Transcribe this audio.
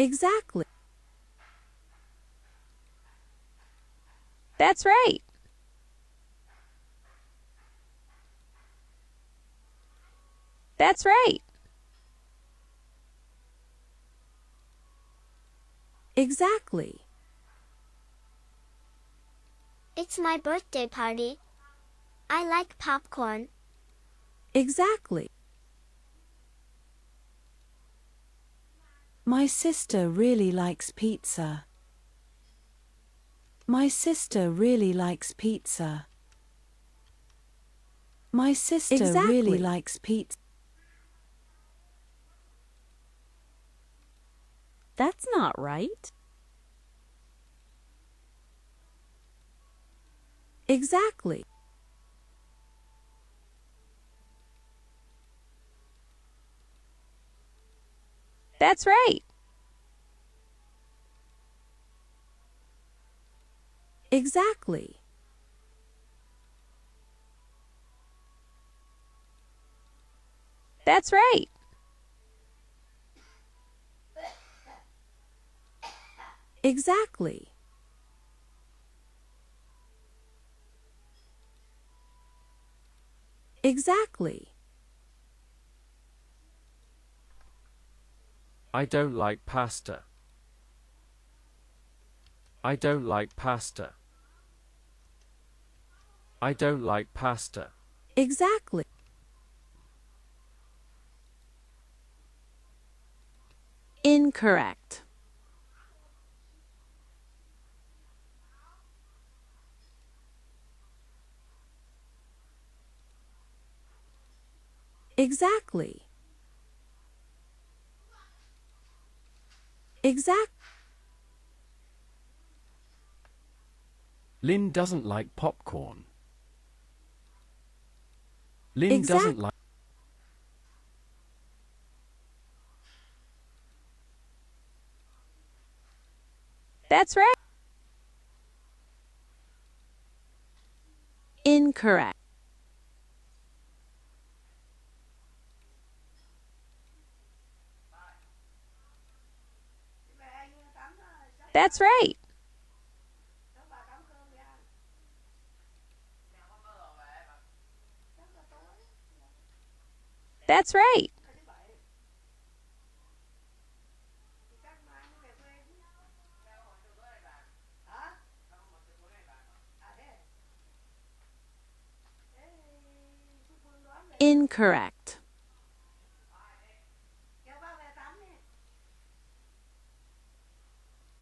Exactly. That's right. That's right. Exactly. It's my birthday party. I like popcorn. Exactly. My sister really likes pizza. My sister really likes pizza. My sister really likes pizza. That's not right. Exactly. That's right. Exactly. That's right. Exactly. Exactly. I don't like pasta. I don't like pasta. I don't like pasta. Exactly. Incorrect. Exactly. Exact. Lynn doesn't like popcorn. Lynn doesn't like. That's right. Incorrect. That's right. That's right. Incorrect.